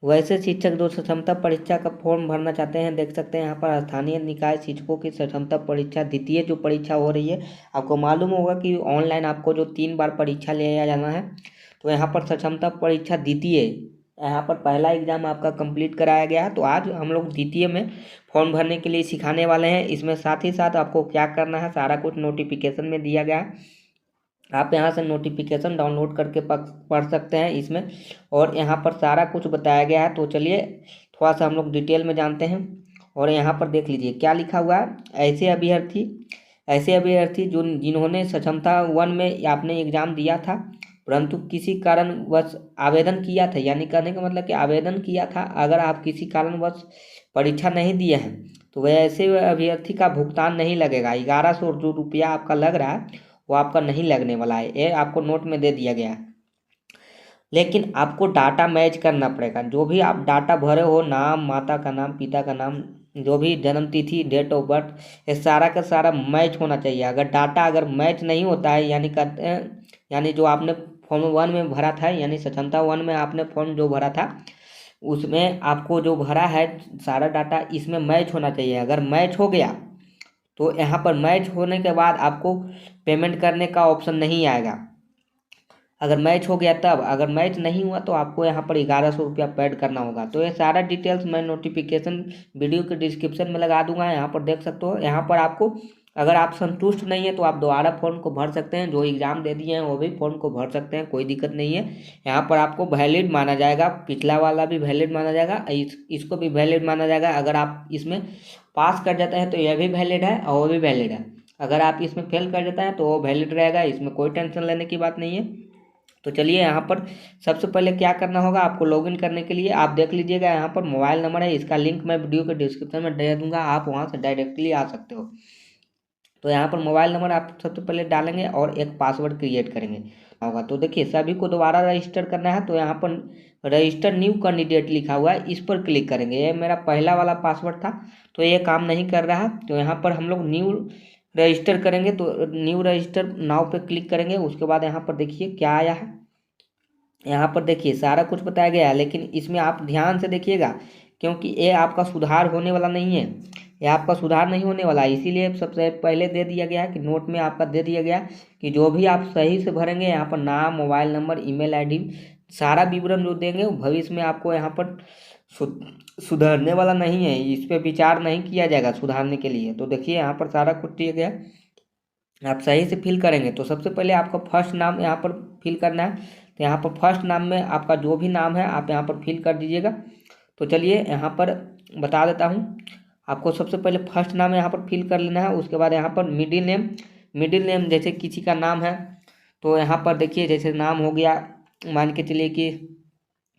वैसे शिक्षक जो सक्षमता परीक्षा का फॉर्म भरना चाहते हैं, देख सकते हैं यहाँ पर स्थानीय निकाय शिक्षकों की सक्षमता परीक्षा द्वितीय जो परीक्षा हो रही है, आपको मालूम होगा कि ऑनलाइन आपको जो 3 बार परीक्षा लिया जाना है। तो यहाँ पर सक्षमता परीक्षा द्वितीय, यहाँ पर पहला एग्जाम आपका कंप्लीट कराया गया है, तो आज हम लोग द्वितीय में फॉर्म भरने के लिए सिखाने वाले हैं। इसमें साथ ही साथ आपको क्या करना है सारा कुछ नोटिफिकेशन में दिया गया है। आप यहाँ से नोटिफिकेशन डाउनलोड करके पढ़ सकते हैं इसमें, और यहाँ पर सारा कुछ बताया गया है। तो चलिए थोड़ा सा हम लोग डिटेल में जानते हैं। और यहाँ पर देख लीजिए क्या लिखा हुआ है। ऐसे अभ्यर्थी जो जिन्होंने सक्षमता 1 में आपने एग्जाम दिया था परंतु किसी कारणवश आवेदन किया था, यानी कहने का मतलब कि आवेदन किया था, अगर आप किसी कारणवश परीक्षा नहीं दिए हैं तो वह ऐसे अभ्यर्थी का भुगतान नहीं लगेगा। 1100 जो रुपया आपका लग रहा है वो आपका नहीं लगने वाला है, ये आपको नोट में दे दिया गया है। लेकिन आपको डाटा मैच करना पड़ेगा, जो भी आप डाटा भरे हो, नाम, माता का नाम, पिता का नाम, जो भी जन्म तिथि, डेट ऑफ बर्थ, ये सारा का सारा मैच होना चाहिए। अगर डाटा अगर मैच नहीं होता है, यानी कहते हैं यानी जो आपने फॉर्म 1 में भरा था, यानी सक्षमता 1 में आपने फॉर्म जो भरा था उसमें आपको जो भरा है सारा डाटा इसमें मैच होना चाहिए। अगर मैच हो गया तो यहाँ पर मैच होने के बाद आपको पेमेंट करने का ऑप्शन नहीं आएगा। अगर मैच हो गया तब, अगर मैच नहीं हुआ तो आपको यहाँ पर 1100 रुपया पेड करना होगा। तो ये सारा डिटेल्स मैं नोटिफिकेशन वीडियो के डिस्क्रिप्शन में लगा दूंगा, यहाँ पर देख सकते हो। यहाँ पर आपको अगर आप संतुष्ट नहीं है तो आप दोबारा फॉर्म को भर सकते हैं, जो एग्ज़ाम दे दिए हैं वो भी फॉर्म को भर सकते हैं, कोई दिक्कत नहीं है। यहाँ पर आपको वैलिड माना जाएगा, पिछला वाला भी वैलिड माना जाएगा, इसको भी वैलिड माना जाएगा। अगर आप इसमें पास कर जाते हैं तो यह भी वैलिड है और वो भी वैलिड है। अगर आप इसमें फेल कर जाते हैं तो वो वैलिड रहेगा, इसमें कोई टेंशन लेने की बात नहीं है। तो चलिए यहाँ पर सबसे पहले क्या करना होगा, आपको लॉगिन करने के लिए आप देख लीजिएगा यहाँ पर मोबाइल नंबर है, इसका लिंक मैं वीडियो के डिस्क्रिप्शन में दे दूंगा, आप वहाँ से डायरेक्टली आ सकते हो। तो यहाँ पर मोबाइल नंबर आप सबसे पहले डालेंगे और एक पासवर्ड क्रिएट करेंगे होगा। तो देखिए सभी को दोबारा रजिस्टर करना है, तो यहाँ पर रजिस्टर न्यू कैंडिडेट लिखा हुआ है, इस पर क्लिक करेंगे। ये मेरा पहला वाला पासवर्ड था तो ये काम नहीं कर रहा, तो यहाँ पर हम लोग न्यू रजिस्टर करेंगे। तो न्यू रजिस्टर नाउ पे क्लिक करेंगे। उसके बाद यहाँ पर देखिए क्या आया है, यहाँ पर देखिए सारा कुछ बताया गया है, लेकिन इसमें आप ध्यान से देखिएगा क्योंकि ये आपका सुधार होने वाला नहीं है, ये आपका सुधार नहीं होने वाला है। इसीलिए सबसे पहले दे दिया गया है कि नोट में आपका दे दिया गया कि जो भी आप सही से भरेंगे यहाँ पर नाम, मोबाइल नंबर, ईमेल आईडी, सारा विवरण जो देंगे वो भविष्य में आपको यहाँ पर सुधरने वाला नहीं है, इस पर विचार नहीं किया जाएगा सुधारने के लिए। तो देखिए यहाँ पर सारा कुछ दिया गया, आप सही से फिल करेंगे। तो सबसे पहले आपका फर्स्ट नाम यहाँ पर फिल करना है, तो यहाँ पर फर्स्ट नाम में आपका जो भी नाम है आप यहाँ पर फिल कर दीजिएगा। तो चलिए यहाँ पर बता देता हूँ, आपको सबसे पहले फर्स्ट नाम यहाँ पर फिल कर लेना है। उसके बाद यहाँ पर मिडिल नेम जैसे किसी का नाम है तो यहाँ पर देखिए जैसे नाम हो गया, मान के चलिए कि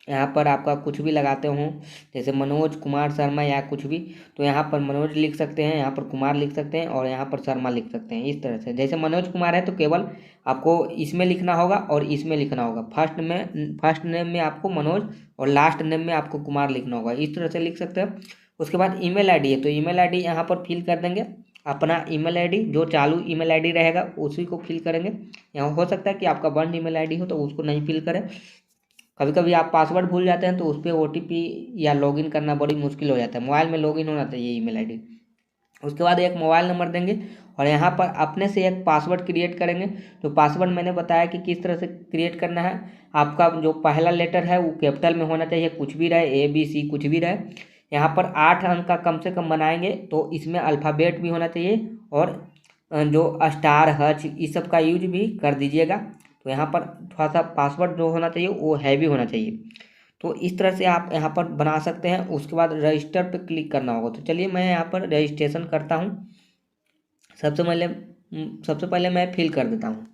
यहाँ पर आपका कुछ भी लगाते हो, जैसे मनोज कुमार शर्मा या कुछ भी, तो यहाँ पर मनोज लिख सकते हैं, यहाँ पर कुमार लिख सकते हैं और यहाँ पर शर्मा लिख सकते हैं। इस तरह से जैसे मनोज कुमार है तो केवल आपको इसमें लिखना होगा और इसमें लिखना होगा। फर्स्ट नेम में आपको मनोज और लास्ट नेम में आपको कुमार लिखना होगा, इस तरह से लिख सकते हैं। उसके बाद ईमेल आईडी है तो ईमेल आईडी यहाँ पर फिल कर देंगे, अपना ईमेल आईडी जो चालू ईमेल आईडी रहेगा उसी को फिल करेंगे। यहाँ हो सकता है कि आपका बंद ईमेल आईडी हो तो उसको नहीं फिल करें, कभी कभी आप पासवर्ड भूल जाते हैं तो उस पर OTP या लॉगिन करना बड़ी मुश्किल हो जाता है। मोबाइल में लॉगिन होना चाहिए ईमेल आईडी। उसके बाद एक मोबाइल नंबर देंगे और यहाँ पर अपने से एक पासवर्ड क्रिएट करेंगे। तो पासवर्ड मैंने बताया कि किस तरह से क्रिएट करना है। आपका जो पहला लेटर है वो कैपिटल में होना चाहिए, कुछ भी रहे, ABC कुछ भी रहे। यहाँ पर 8 अंक का कम से कम बनाएंगे तो इसमें अल्फ़ाबेट भी होना चाहिए और जो स्टार, हच, इस सब का यूज भी कर दीजिएगा। तो यहाँ पर थोड़ा सा पासवर्ड जो होना चाहिए वो हैवी होना चाहिए। तो इस तरह से आप यहाँ पर बना सकते हैं। उसके बाद रजिस्टर पे क्लिक करना होगा। तो चलिए मैं यहाँ पर रजिस्ट्रेशन करता हूँ। सबसे पहले मैं फिल कर देता हूँ।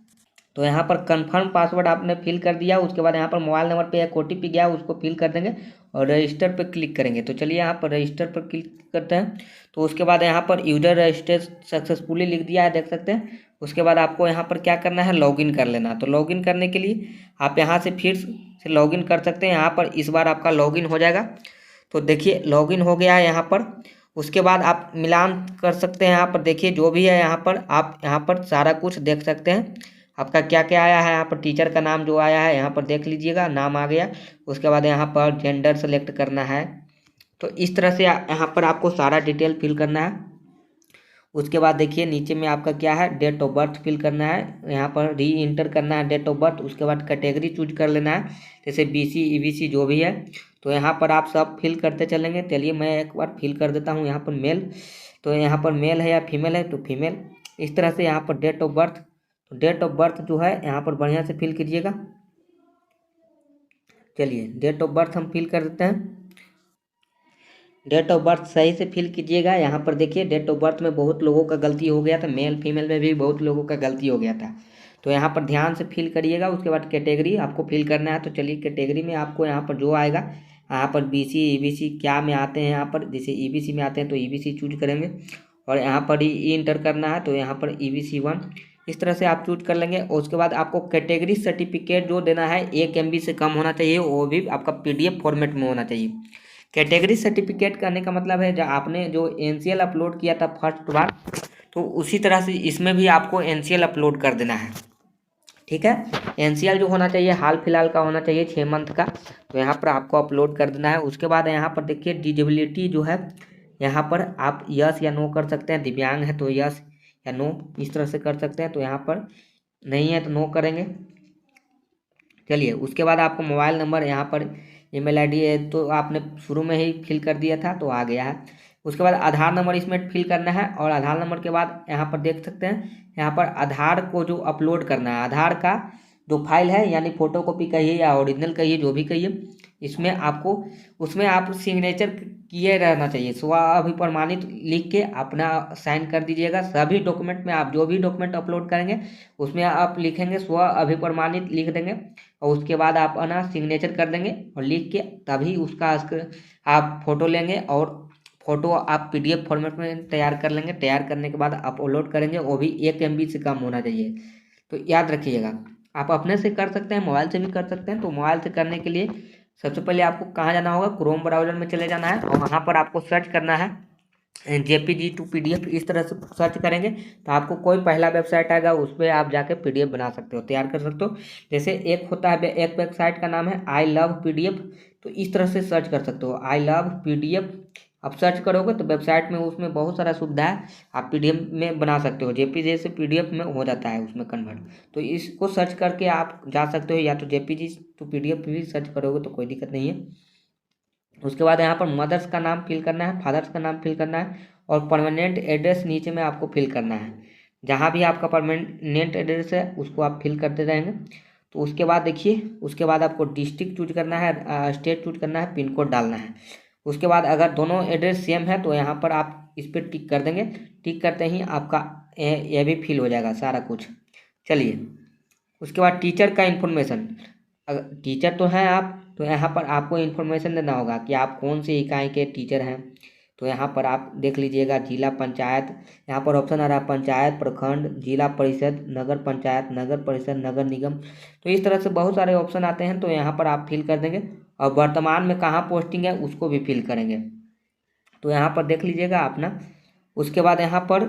तो यहाँ पर कंफर्म पासवर्ड आपने फिल कर दिया। उसके बाद यहाँ पर मोबाइल नंबर पे एक OTP गया, उसको फिल कर देंगे और रजिस्टर पर क्लिक करेंगे। तो चलिए यहाँ पर रजिस्टर पर क्लिक करते हैं। तो उसके बाद यहाँ पर यूजर रजिस्टर सक्सेसफुली लिख दिया है, देख सकते हैं। उसके बाद आपको यहाँ पर क्या करना है, लॉगिन कर लेना। तो लॉगिन करने के लिए आप यहाँ से फिर से लॉगिन कर सकते हैं। यहाँ पर इस बार आपका लॉगिन हो जाएगा। तो देखिए लॉगिन हो गया है यहाँ पर। उसके बाद आप मिलान कर सकते हैं। यहाँ पर देखिए जो भी है यहाँ पर आप यहाँ पर सारा कुछ देख सकते हैं। आपका क्या क्या आया है यहाँ पर, टीचर का नाम जो आया है यहाँ पर देख लीजिएगा, नाम आ गया। उसके बाद यहाँ पर जेंडर सेलेक्ट करना है। तो इस तरह से यहाँ पर आपको सारा डिटेल फिल करना है। उसके बाद देखिए नीचे में आपका क्या है, डेट ऑफ बर्थ फिल करना है, यहाँ पर री इंटर करना है डेट ऑफ बर्थ। उसके बाद कैटेगरी चूज कर लेना है, जैसे BC EBC जो भी है। तो यहाँ पर आप सब फिल करते चलेंगे। चलिए मैं एक बार फिल कर देता हूँ यहाँ पर मेल। तो यहाँ पर मेल है या फीमेल है तो फीमेल। इस तरह से यहाँ पर डेट ऑफ बर्थ, तो डेट ऑफ बर्थ जो है यहाँ पर बढ़िया से फिल कीजिएगा। चलिए डेट ऑफ बर्थ हम फिल कर देते हैं। डेट ऑफ बर्थ सही से फिल कीजिएगा। यहाँ पर देखिए डेट ऑफ बर्थ में बहुत लोगों का गलती हो गया था, मेल फीमेल में भी बहुत लोगों का गलती हो गया था। तो यहाँ पर ध्यान से फिल करिएगा। उसके बाद कैटेगरी आपको फिल करना है। तो चलिए कैटेगरी में आपको यहाँ पर जो आएगा, यहाँ पर BC EBC क्या में आते हैं, यहाँ पर जैसे EBC में आते हैं तो EBC चूज करेंगे। और यहाँ पर ई इंटर करना है तो यहाँ पर EBC 1 इस तरह से आप चूज कर लेंगे। और उसके बाद आपको कैटेगरी सर्टिफिकेट जो देना है 1 MB से कम होना चाहिए, वो भी आपका PDF फॉर्मेट में होना चाहिए। कैटेगरी सर्टिफिकेट करने का मतलब है जब आपने जो NCL अपलोड किया था फर्स्ट बार, तो उसी तरह से इसमें भी आपको NCL अपलोड कर देना है। ठीक है, NCL जो होना चाहिए हाल फिलहाल का होना चाहिए, 6 मंथ का। तो यहाँ पर आपको अपलोड कर देना है। उसके बाद यहाँ पर देखिए डिजेबिलिटी जो है, यहाँ पर आप यस या नो कर सकते हैं। दिव्यांग है तो यस या नो इस तरह से कर सकते हैं। तो यहाँ पर नहीं है तो नो करेंगे। चलिए उसके बाद आपको मोबाइल नंबर, यहाँ पर ईमेल ID है तो आपने शुरू में ही फिल कर दिया था तो आ गया है। उसके बाद आधार नंबर इसमें फिल करना है। और आधार नंबर के बाद यहाँ पर देख सकते हैं, यहाँ पर आधार को जो अपलोड करना है, आधार का जो फाइल है, यानी फोटो कॉपी कहिए या ओरिजिनल कहिए जो भी कहिए, इसमें आपको उसमें आप सिग्नेचर किए रहना चाहिए। स्व अभिप्रमाणित लिख के अपना साइन कर दीजिएगा। सभी डॉक्यूमेंट में आप जो भी डॉक्यूमेंट अपलोड करेंगे उसमें आप लिखेंगे स्व अभिप्रमाणित लिख देंगे। और उसके बाद आप अपना सिग्नेचर कर देंगे और लिख के तभी उसका आप फोटो लेंगे। और फोटो आप PDF फॉर्मेट में तैयार कर लेंगे। तैयार करने के बाद आप अपलोड करेंगे, वो भी 1 MB से कम होना चाहिए। तो याद रखिएगा, आप अपने से कर सकते हैं, मोबाइल से भी कर सकते हैं। तो मोबाइल से करने के लिए सबसे पहले आपको कहाँ जाना होगा, क्रोम ब्राउजर में चले जाना है और वहाँ पर आपको सर्च करना है JPG to PDF। इस तरह से सर्च करेंगे तो आपको कोई पहला वेबसाइट आएगा, उस पर आप जाके PDF बना सकते हो, तैयार कर सकते हो। जैसे एक होता है, एक वेबसाइट का नाम है I love PDF। तो इस तरह से सर्च कर सकते हो I love PDF। आप सर्च करोगे तो वेबसाइट में उसमें बहुत सारा सुविधा है, आप PDF में बना सकते हो। JPG से PDF में हो जाता है उसमें कन्वर्ट। तो इसको सर्च करके आप जा सकते हो, या तो JPG to PDF भी सर्च करोगे तो कोई दिक्कत नहीं है। उसके बाद यहाँ पर मदर्स का नाम फिल करना है, फादर्स का नाम फिल करना है। और परमानेंट एड्रेस नीचे में आपको फिल करना है, जहाँ भी आपका परमानेंट एड्रेस है उसको आप फिल करते रहेंगे। तो उसके बाद देखिए, उसके बाद आपको डिस्ट्रिक्ट चूज करना है, स्टेट चूज करना है, पिन कोड डालना है। उसके बाद अगर दोनों एड्रेस सेम है तो यहाँ पर आप इस पर टिक कर देंगे। टिक करते ही आपका ये भी फिल हो जाएगा सारा कुछ। चलिए उसके बाद टीचर का इन्फॉर्मेशन, अगर टीचर तो हैं आप, तो यहाँ पर आपको इन्फॉर्मेशन देना होगा कि आप कौन सी इकाई के टीचर हैं। तो यहाँ पर आप देख लीजिएगा जिला पंचायत, यहाँ पर ऑप्शन आ रहा है पंचायत, प्रखंड, जिला परिषद, नगर पंचायत, नगर परिषद, नगर निगम। तो इस तरह से बहुत सारे ऑप्शन आते हैं, तो यहाँ पर आप फिल कर देंगे। और वर्तमान में कहाँ पोस्टिंग है उसको भी फिल करेंगे। तो यहाँ पर देख लीजिएगा अपना। उसके बाद यहाँ पर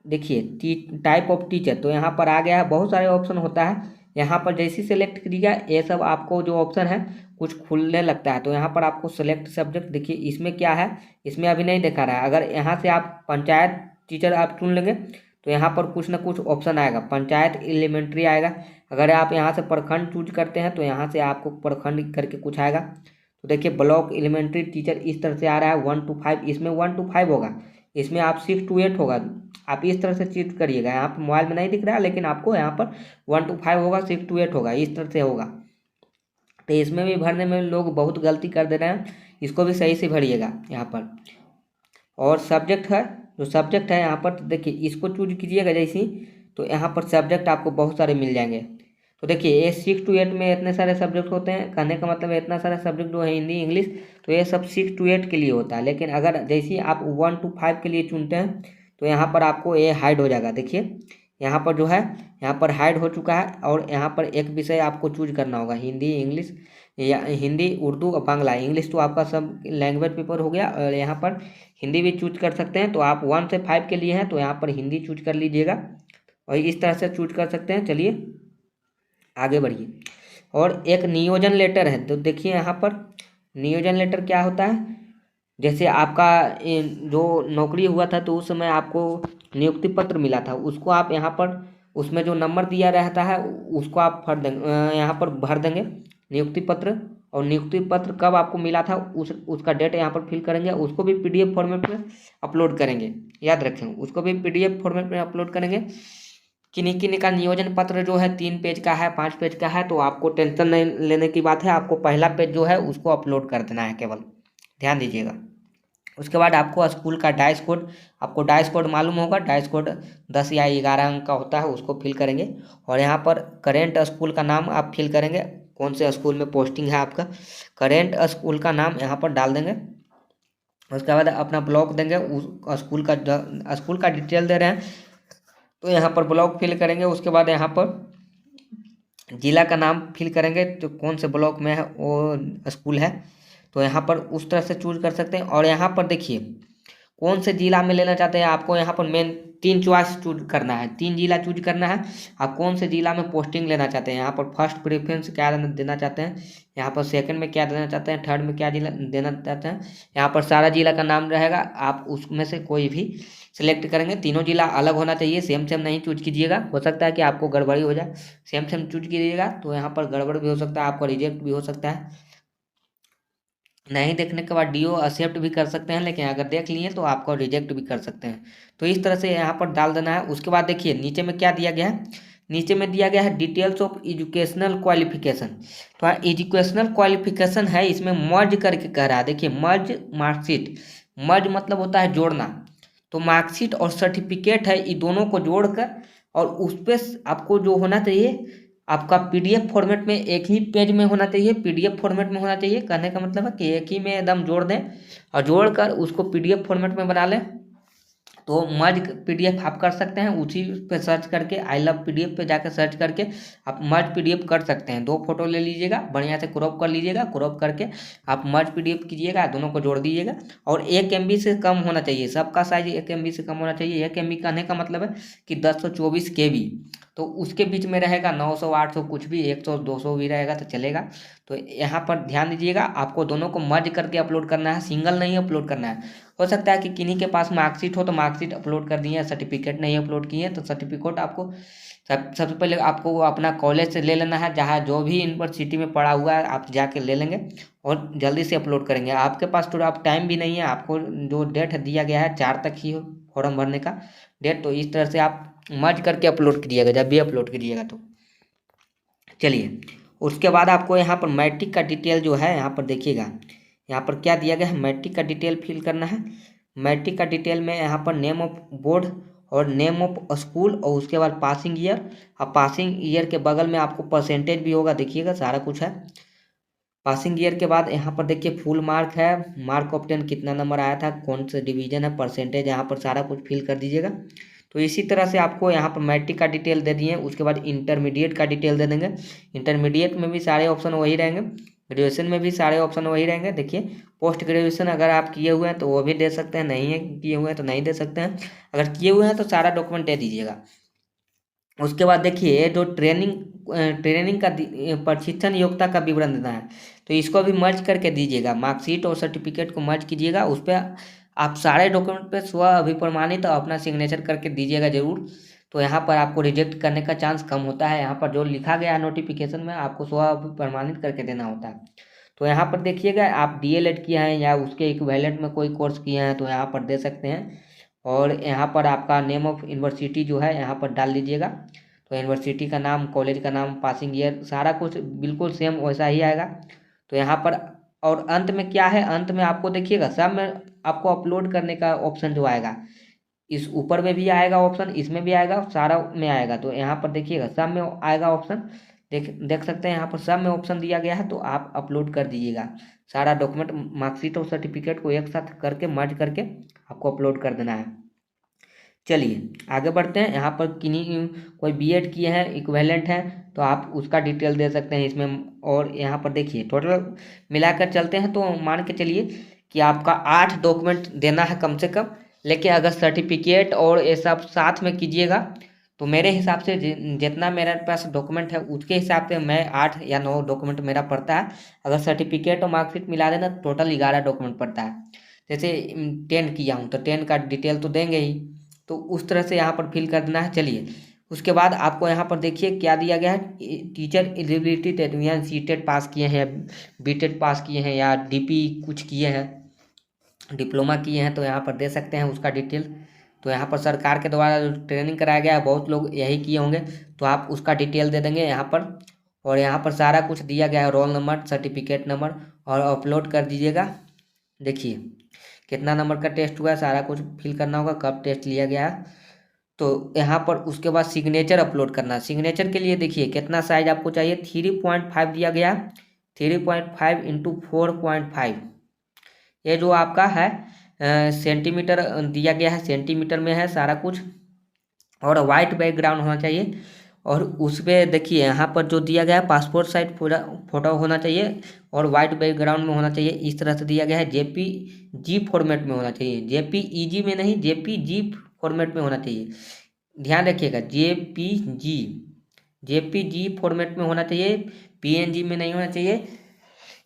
देखिए टाइप ऑफ टीचर, तो यहाँ पर आ गया है, बहुत सारे ऑप्शन होता है। यहाँ पर जैसे सेलेक्ट करिएगा ये सब आपको जो ऑप्शन है कुछ खुलने लगता है। तो यहाँ पर आपको सेलेक्ट सब्जेक्ट, देखिए इसमें क्या है, इसमें अभी नहीं दिखा रहा है। अगर यहाँ से आप पंचायत टीचर आप चुन लेंगे तो यहाँ पर कुछ ना कुछ ऑप्शन आएगा, पंचायत एलिमेंट्री आएगा। अगर आप यहाँ से प्रखंड चूज करते हैं तो यहाँ से आपको प्रखंड करके कुछ आएगा। तो देखिए ब्लॉक एलिमेंट्री टीचर इस तरह से आ रहा है 1 to 5, इसमें 1 to 5 होगा, इसमें आप 6 to 8 होगा। आप इस तरह से चीज करिएगा, यहाँ पर मोबाइल में नहीं दिख रहा है लेकिन आपको यहाँ पर 1 to 5 होगा, 6 to 8 होगा, इस तरह से होगा। तो इसमें भी भरने में लोग बहुत गलती कर दे रहे हैं, इसको भी सही से भरिएगा यहाँ पर। और सब्जेक्ट है, जो सब्जेक्ट है यहाँ पर तो देखिए इसको चूज कीजिएगा जैसे, तो यहाँ पर सब्जेक्ट आपको बहुत सारे मिल जाएंगे। तो देखिए ये 6 to 8 में इतने सारे सब्जेक्ट होते हैं, कहने का मतलब इतना सारा सब्जेक्ट जो है हिंदी इंग्लिश, तो ये सब 6 to 8 के लिए होता है। लेकिन अगर जैसे आप 1 to 5 के लिए चुनते हैं तो यहाँ पर आपको ये हाइड हो जाएगा। देखिए यहाँ पर जो है, यहाँ पर हाइड हो चुका है। और यहाँ पर एक विषय आपको चूज करना होगा, हिंदी इंग्लिश, या हिंदी उर्दू और बांग्ला। इंग्लिश तो आपका सब लैंग्वेज पेपर हो गया, और यहाँ पर हिंदी भी चूज कर सकते हैं। तो आप 1 से 5 के लिए हैं तो यहाँ पर हिंदी चूज कर लीजिएगा और इस तरह से चूज कर सकते हैं। चलिए आगे बढ़िए। और एक नियोजन लेटर है, तो देखिए यहाँ पर नियोजन लेटर क्या होता है। जैसे आपका जो नौकरी हुआ था तो उस समय आपको नियुक्ति पत्र मिला था, उसको आप यहाँ पर उसमें जो नंबर दिया रहता है उसको आप भर देंगे, यहाँ पर भर देंगे नियुक्ति पत्र। और नियुक्ति पत्र कब आपको मिला था उसका डेट यहाँ पर फिल करेंगे, उसको भी पीडीएफ फॉर्मेट में अपलोड करेंगे। याद रखें, उसको भी पीडीएफ फॉर्मेट में अपलोड करेंगे। किन्हीं किन्हीं का नियोजन पत्र जो है 3 पेज का है, 5 पेज का है, तो आपको टेंशन नहीं लेने की बात है। आपको पहला पेज जो है उसको अपलोड कर देना है केवल, ध्यान दीजिएगा। उसके बाद आपको स्कूल का डाइस कोड, आपको डाइस कोड मालूम होगा, डाइस कोड 10 या 11 अंक का होता है, उसको फिल करेंगे। और यहाँ पर करेंट स्कूल का नाम आप फिल करेंगे, कौन से स्कूल में पोस्टिंग है आपका, करेंट स्कूल का नाम यहाँ पर डाल देंगे। उसके बाद अपना ब्लॉक देंगे, उस स्कूल का डिटेल दे रहे हैं तो यहाँ पर ब्लॉक फिल करेंगे। उसके बाद यहाँ पर जिला का नाम फिल करेंगे, तो कौन से ब्लॉक में है वो स्कूल है, तो यहाँ पर उस तरह से चूज कर सकते हैं। और यहाँ पर देखिए कौन से जिला में लेना चाहते हैं, आपको यहाँ पर मेन 3 चॉइस चूज करना है, 3 जिला चूज करना है। आप कौन से जिला में पोस्टिंग लेना चाहते हैं, यहाँ पर फर्स्ट प्रेफरेंस क्या देना चाहते हैं, यहाँ पर सेकंड में क्या देना चाहते हैं, थर्ड में क्या जिला देना चाहते हैं। यहाँ पर सारा जिला का नाम रहेगा, आप उसमें से कोई भी सिलेक्ट करेंगे। तीनों जिला अलग होना चाहिए, सेम सेम नहीं चूज कीजिएगा, हो सकता है कि आपको गड़बड़ी हो जाए। सेम सेम चूज कीजिएगा तो यहाँ पर गड़बड़ भी हो सकता है, आपको रिजेक्ट भी हो सकता है। नहीं देखने के बाद डीओ एक्सेप्ट भी कर सकते हैं, लेकिन अगर देख लिए तो आपको रिजेक्ट भी कर सकते हैं। तो इस तरह से यहाँ पर डाल देना है। उसके बाद देखिए नीचे में क्या दिया गया है, नीचे में दिया गया है डिटेल्स ऑफ एजुकेशनल क्वालिफिकेशन। तो एजुकेशनल क्वालिफिकेशन है, इसमें मर्ज करके कह रहा है। देखिए मर्ज मार्कशीट, मर्ज मतलब होता है जोड़ना, तो मार्कशीट और सर्टिफिकेट है, ये दोनों को जोड़कर और उस पर आपको जो होना चाहिए आपका पीडीएफ फॉर्मेट में एक ही पेज में होना चाहिए, पीडीएफ फॉर्मेट में होना चाहिए। कहने का मतलब है कि एक ही में एकदम जोड़ दें और जोड़कर उसको पीडीएफ फॉर्मेट में बना लें। तो मर्ज पीडीएफ आप कर सकते हैं, उसी पे सर्च करके आई लव पीडीएफ पे जाकर सर्च करके आप मर्ज पीडीएफ कर सकते हैं। 2 फोटो ले लीजिएगा, बढ़िया से क्रॉप कर लीजिएगा, क्रॉप करके आप मर्ज पीडीएफ कीजिएगा, दोनों को जोड़ दीजिएगा। और 1 MB से कम होना चाहिए, सबका साइज 1 MB से कम होना चाहिए। 1 MB कहने का मतलब है कि 1024 KB, तो उसके बीच में रहेगा 900 800 कुछ भी, 100 200 भी रहेगा तो चलेगा। तो यहाँ पर ध्यान दीजिएगा, आपको दोनों को मर्ज करके अपलोड करना है, सिंगल नहीं अपलोड करना है। हो सकता है कि किन्हीं के पास मार्कशीट हो तो मार्कशीट अपलोड कर दिए, सर्टिफिकेट नहीं अपलोड किए तो सर्टिफिकेट आपको सबसे पहले आपको अपना कॉलेज से ले लेना है, जहाँ जो भी यूनिवर्सिटी में पढ़ा हुआ है आप जाके ले लेंगे और जल्दी से अपलोड करेंगे। आपके पास तो आप टाइम भी नहीं है, आपको जो डेट दिया गया है 4 तक ही फॉर्म भरने का डेट, तो इस तरह से आप मर्ज करके अपलोड कीजिएगा जब भी अपलोड कीजिएगा तो। चलिए उसके बाद आपको यहाँ पर मैट्रिक का डिटेल जो है यहाँ पर देखिएगा, यहाँ पर क्या दिया गया है, मैट्रिक का डिटेल फिल करना है। मैट्रिक का डिटेल में यहाँ पर नेम ऑफ बोर्ड और नेम ऑफ स्कूल और उसके बाद पासिंग ईयर। अब पासिंग ईयर के बगल में आपको परसेंटेज भी होगा, देखिएगा सारा कुछ है। पासिंग ईयर के बाद यहाँ पर देखिए फुल मार्क है, मार्क ऑफ 10 कितना नंबर आया था, कौन सा डिवीजन है, परसेंटेज, यहाँ पर सारा कुछ फिल कर दीजिएगा। तो इसी तरह से आपको यहाँ पर मैट्रिक का डिटेल दे दिए, उसके बाद इंटरमीडिएट का डिटेल दे देंगे। इंटरमीडिएट में भी सारे ऑप्शन वही रहेंगे, ग्रेजुएशन में भी सारे ऑप्शन वही रहेंगे। देखिए पोस्ट ग्रेजुएशन अगर आप किए हुए हैं तो वो भी दे सकते हैं, नहीं है किए हुए हैं तो नहीं दे सकते हैं। अगर किए हुए हैं तो सारा डॉक्यूमेंट दे दीजिएगा। उसके बाद देखिए जो ट्रेनिंग का प्रशिक्षण योग्यता का विवरण देना है, तो इसको भी मर्ज करके दीजिएगा, मार्कशीट और सर्टिफिकेट को मर्ज कीजिएगा। उस पर आप सारे डॉक्यूमेंट पे स्व अभिप्रमाणित तो अपना सिग्नेचर करके दीजिएगा जरूर। तो यहाँ पर आपको रिजेक्ट करने का चांस कम होता है, यहाँ पर जो लिखा गया है नोटिफिकेशन में आपको स्व अभिप्रमाणित करके देना होता है। तो यहाँ पर देखिएगा आप डीएलएड किए हैं या उसके इक्विवेलेंट में कोई कोर्स किए हैं तो यहाँ पर दे सकते हैं। और यहाँ पर आपका नेम ऑफ यूनिवर्सिटी जो है यहाँ पर डाल दीजिएगा, तो यूनिवर्सिटी का नाम, कॉलेज का नाम, पासिंग ईयर, सारा कुछ बिल्कुल सेम वैसा ही आएगा। तो यहाँ पर और अंत में क्या है, अंत में आपको देखिएगा सब में आपको अपलोड करने का ऑप्शन जो आएगा, इस ऊपर में भी आएगा ऑप्शन, इसमें भी आएगा, सारा में आएगा। तो यहाँ पर देखिएगा सब में आएगा ऑप्शन, देख सकते हैं यहाँ पर सब में ऑप्शन दिया गया है। तो आप अपलोड कर दीजिएगा सारा डॉक्यूमेंट, मार्कशीट और सर्टिफिकेट को एक साथ करके मर्ज करके आपको अपलोड कर देना है। चलिए आगे बढ़ते हैं। यहाँ पर किन्हीं कोई बीएड किए हैं, इक्विवेलेंट है, तो आप उसका डिटेल दे सकते हैं इसमें। और यहाँ पर देखिए टोटल मिलाकर चलते हैं तो मान के चलिए कि आपका 8 डॉक्यूमेंट देना है कम से कम। लेकिन अगर सर्टिफिकेट और ये सब साथ में कीजिएगा तो मेरे हिसाब से जितना मेरे पास डॉक्यूमेंट है उसके हिसाब से मैं 8 या 9 डॉक्यूमेंट मेरा पड़ता है। अगर सर्टिफिकेट और मार्कशीट मिला देना टोटल 11 डॉक्यूमेंट पड़ता है। जैसे 10 किया हूँ तो 10 का डिटेल तो देंगे ही, तो उस तरह से यहाँ पर फिल कर देना है। चलिए उसके बाद आपको यहाँ पर देखिए क्या दिया गया है, टीचर एलिजिबिलिटी टेस्ट, यानी सीटेट पास किए हैं, बीटेट पास किए हैं या डीपी कुछ किए हैं, डिप्लोमा किए हैं, तो यहाँ पर दे सकते हैं उसका डिटेल। तो यहाँ पर सरकार के द्वारा जो ट्रेनिंग कराया गया है बहुत लोग यही किए होंगे, तो आप उसका डिटेल दे देंगे यहाँ पर। और यहाँ पर सारा कुछ दिया गया है, रोल नंबर, सर्टिफिकेट नंबर, और अपलोड कर दीजिएगा। देखिए कितना नंबर का टेस्ट हुआ है, सारा कुछ फिल करना होगा, कब टेस्ट लिया गया है। तो यहाँ पर उसके बाद सिग्नेचर अपलोड करना है। सिग्नेचर के लिए देखिए कितना साइज आपको चाहिए, 3.5 दिया गया, 3.5 इंटू 4.5, ये जो आपका है सेंटीमीटर दिया गया है, सेंटीमीटर में है सारा कुछ। और वाइट बैकग्राउंड होना चाहिए। और उस पर देखिए यहाँ पर जो दिया गया है पासपोर्ट साइज पूरा फोटो होना चाहिए और वाइट बैकग्राउंड में होना चाहिए। इस तरह से दिया गया है, जेपीजी फॉर्मेट में होना चाहिए, जेपीईजी में नहीं, जेपीजी फॉर्मेट में होना चाहिए। ध्यान रखिएगा, जेपीजी फॉर्मेट में होना चाहिए, पीएनजी में नहीं होना चाहिए।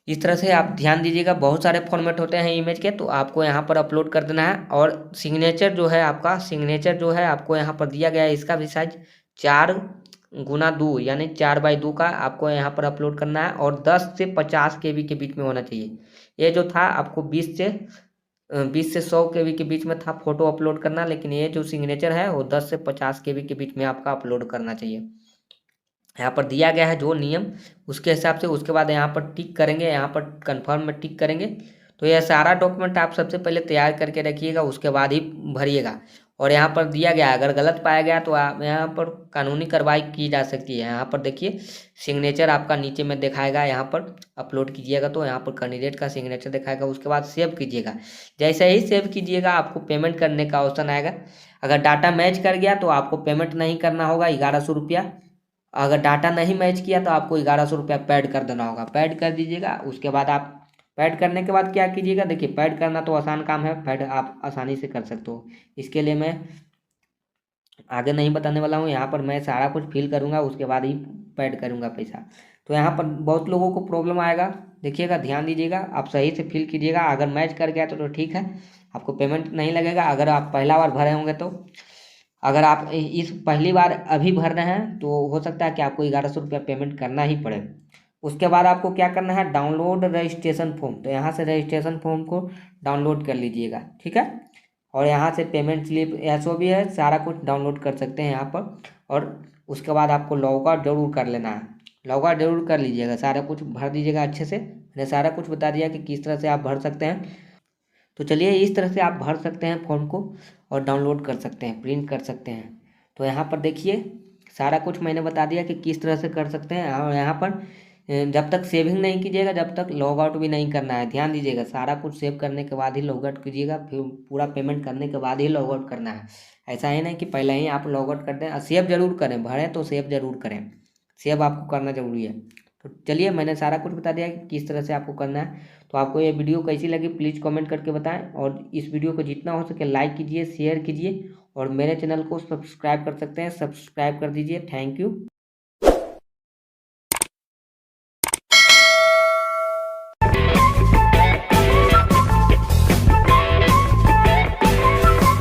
इस तरह से आप ध्यान दीजिएगा, बहुत सारे फॉर्मेट होते हैं इमेज के, तो आपको यहाँ पर अपलोड कर देना है। और सिग्नेचर जो है आपका, सिग्नेचर जो है आपको यहाँ पर दिया गया है, इसका भी साइज 4x2 यानी 4x2 का आपको यहाँ पर अपलोड करना है। और 10 से 50 KB के बीच में होना चाहिए। ये जो था आपको 20 से 100 KB के बीच में था फोटो अपलोड करना, लेकिन ये जो सिग्नेचर है वो 10 से 50 KB के बीच में आपका अपलोड करना चाहिए। यहाँ पर दिया गया है जो नियम, उसके हिसाब से। उसके बाद यहाँ पर टिक करेंगे, यहाँ पर कंफर्म में टिक करेंगे। तो यह सारा डॉक्यूमेंट आप सबसे पहले तैयार करके रखिएगा, उसके बाद ही भरिएगा। और यहाँ पर दिया गया है, अगर गलत पाया गया तो आप यहाँ पर कानूनी कार्रवाई की जा सकती है। यहाँ पर देखिए सिग्नेचर आपका नीचे में दिखाएगा, यहाँ पर अपलोड कीजिएगा तो यहाँ पर कैंडिडेट का सिग्नेचर दिखाएगा। उसके बाद सेव कीजिएगा, जैसे ही सेव कीजिएगा आपको पेमेंट करने का ऑप्शन आएगा। अगर डाटा मैच कर गया तो आपको पेमेंट नहीं करना होगा, 1100 रुपया। अगर डाटा नहीं मैच किया तो आपको 1100 रुपया पैड कर देना होगा, पैड कर दीजिएगा। उसके बाद आप पैड करने के बाद क्या कीजिएगा, देखिए पैड करना तो आसान काम है, पैड आप आसानी से कर सकते हो। इसके लिए मैं आगे नहीं बताने वाला हूँ, यहाँ पर मैं सारा कुछ फिल करूँगा उसके बाद ही पैड करूँगा पैसा। तो यहाँ पर बहुत लोगों को प्रॉब्लम आएगा, देखिएगा ध्यान दीजिएगा, आप सही से फिल कीजिएगा। अगर मैच कर गया तो ठीक है, आपको पेमेंट नहीं लगेगा। अगर आप पहला बार भरे होंगे तो, अगर आप इस पहली बार अभी भर रहे हैं तो हो सकता है कि आपको 1100 रुपया पेमेंट करना ही पड़े। उसके बाद आपको क्या करना है, डाउनलोड रजिस्ट्रेशन फॉर्म। तो यहाँ से रजिस्ट्रेशन फॉर्म को डाउनलोड कर लीजिएगा, ठीक है। और यहाँ से पेमेंट स्लिप ऐसा भी है, सारा कुछ डाउनलोड कर सकते हैं यहाँ पर। और उसके बाद आपको लॉग आउट जरूर कर लेना है, लॉग आउट जरूर कर लीजिएगा, सारा कुछ भर दीजिएगा अच्छे से। मैंने सारा कुछ बता दिया कि किस तरह से आप भर सकते हैं। तो चलिए इस तरह से आप भर सकते हैं फॉर्म को और डाउनलोड कर सकते हैं, प्रिंट कर सकते हैं। तो यहाँ पर देखिए सारा कुछ मैंने बता दिया कि किस तरह से कर सकते हैं। और यहाँ पर जब तक सेविंग नहीं कीजिएगा जब तक लॉग आउट भी नहीं करना है। ध्यान दीजिएगा, सारा कुछ सेव करने के बाद ही लॉग आउट कीजिएगा, फिर पूरा पेमेंट करने के बाद ही लॉग आउट करना है। ऐसा ही नहीं कि पहले ही आप लॉग आउट कर दें। सेव जरूर करें, भरें तो सेव जरूर करें, सेव आपको करना जरूरी है। तो चलिए मैंने सारा कुछ बता दिया कि किस तरह से आपको करना है। तो आपको ये वीडियो कैसी लगी प्लीज़ कमेंट करके बताएं। और इस वीडियो को जितना हो सके लाइक कीजिए, शेयर कीजिए, और मेरे चैनल को सब्सक्राइब कर सकते हैं, सब्सक्राइब कर दीजिए। Thank you.